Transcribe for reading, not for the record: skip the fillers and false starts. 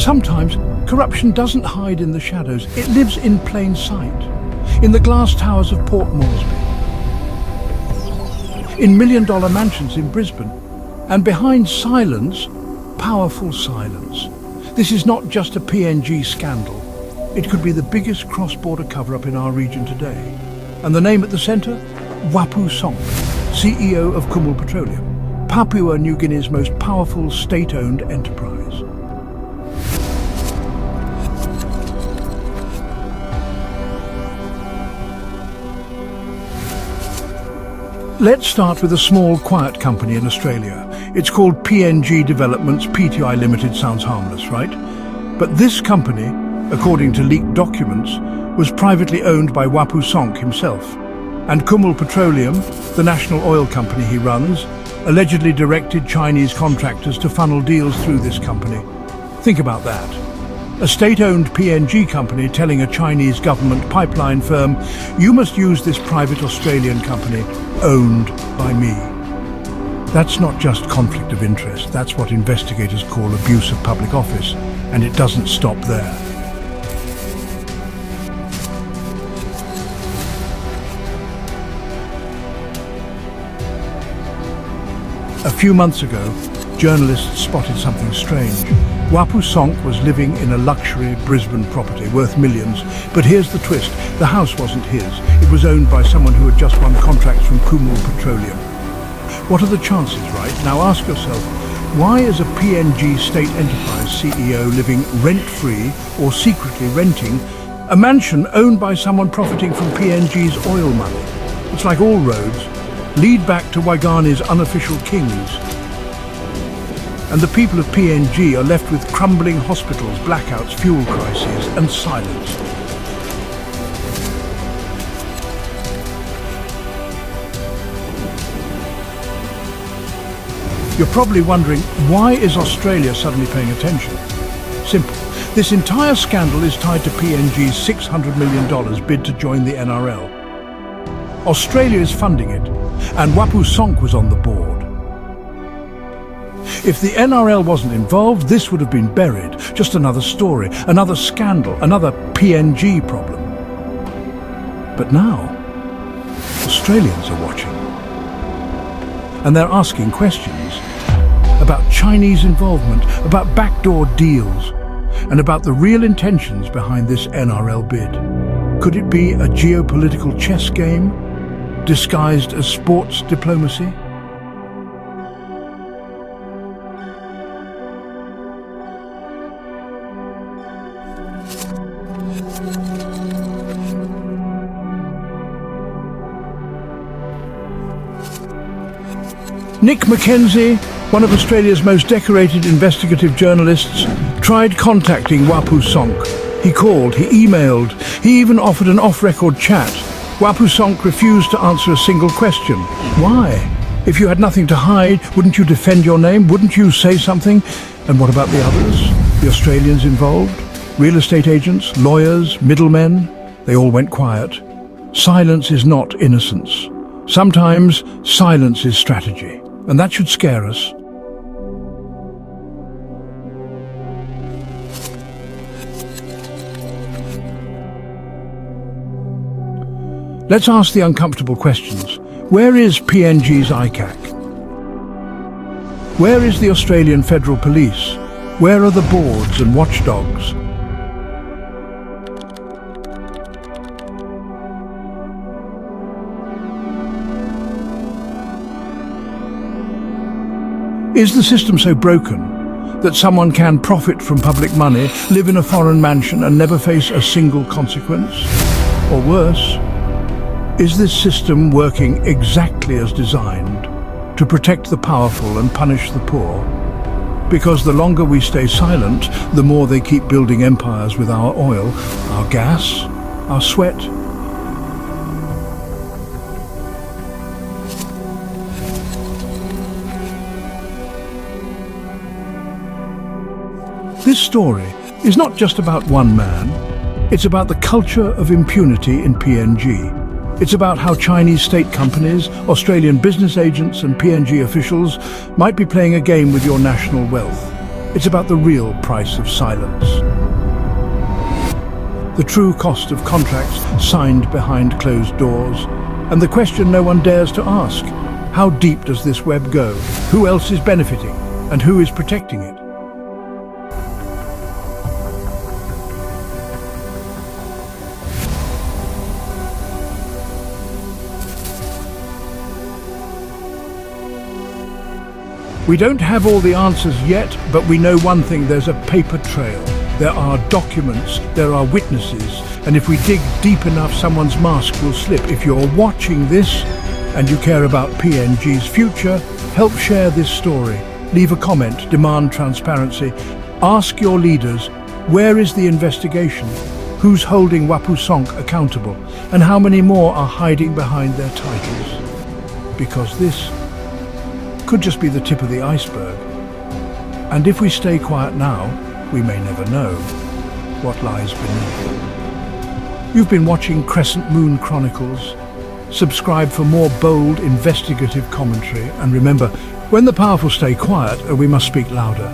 Sometimes corruption doesn't hide in the shadows. It lives in plain sight. In the glass towers of Port Moresby. In million-dollar mansions in Brisbane. And behind silence, powerful silence. This is not just a PNG scandal. It could be the biggest cross-border cover-up in our region today. And the name at the centre? Wapu Sonk, CEO of Kumul Petroleum, Papua New Guinea's most powerful state-owned enterprise. Let's start with a small, quiet company in Australia. It's called PNG Developments Pty Limited. Sounds harmless, right? But this company, according to leaked documents, was privately owned by Wapu Sonk himself. And Kumul Petroleum, the national oil company he runs, allegedly directed Chinese contractors to funnel deals through this company. Think about that. A state-owned PNG company telling a Chinese government pipeline firm, you must use this private Australian company owned by me. That's not just conflict of interest, that's what investigators call abuse of public office, and it doesn't stop there. A few months ago, journalists spotted something strange. Wapu Sonk was living in a luxury Brisbane property worth millions, but here's the twist. The house wasn't his. It was owned by someone who had just won contracts from Kumul Petroleum. What are the chances, right? Now ask yourself, why is a PNG state enterprise CEO living rent-free or secretly renting a mansion owned by someone profiting from PNG's oil money? It's like all roads lead back to Waigani's unofficial kings. And the people of PNG are left with crumbling hospitals, blackouts, fuel crises, and silence. You're probably wondering, why is Australia suddenly paying attention? Simple. This entire scandal is tied to PNG's $600 million bid to join the NRL. Australia is funding it, and Wapu Sonk was on the board. If the NRL wasn't involved, this would have been buried. Just another story, another scandal, another PNG problem. But now, Australians are watching. And they're asking questions about Chinese involvement, about backdoor deals, and about the real intentions behind this NRL bid. Could it be a geopolitical chess game, disguised as sports diplomacy? McKenzie, one of Australia's most decorated investigative journalists, tried contacting Wapu Sonk. He called, he emailed, he even offered an off-record chat. Wapu Sonk refused to answer a single question. Why? If you had nothing to hide, wouldn't you defend your name? Wouldn't you say something? And what about the others? The Australians involved? Real estate agents, lawyers, middlemen? They all went quiet. Silence is not innocence. Sometimes silence is strategy. And that should scare us. Let's ask the uncomfortable questions. Where is PNG's ICAC? Where is the Australian Federal Police? Where are the boards and watchdogs? Is the system so broken that someone can profit from public money, live in a foreign mansion and never face a single consequence? Or worse, is this system working exactly as designed to protect the powerful and punish the poor? Because the longer we stay silent, the more they keep building empires with our oil, our gas, our sweat. This story is not just about one man, it's about the culture of impunity in PNG. It's about how Chinese state companies, Australian business agents and PNG officials might be playing a game with your national wealth. It's about the real price of silence. The true cost of contracts signed behind closed doors. And the question no one dares to ask: how deep does this web go? Who else is benefiting? And who is protecting it? We don't have all the answers yet, but we know one thing: there's a paper trail. There are documents, there are witnesses, and if we dig deep enough, someone's mask will slip. If you're watching this and you care about PNG's future, help share this story. Leave a comment, demand transparency. Ask your leaders, where is the investigation? Who's holding Wapu Sonk accountable? And how many more are hiding behind their titles? Because this could just be the tip of the iceberg. And if we stay quiet now, we may never know what lies beneath. You've been watching Crescent Moon Chronicles. Subscribe for more bold, investigative commentary. And remember, when the powerful stay quiet, we must speak louder.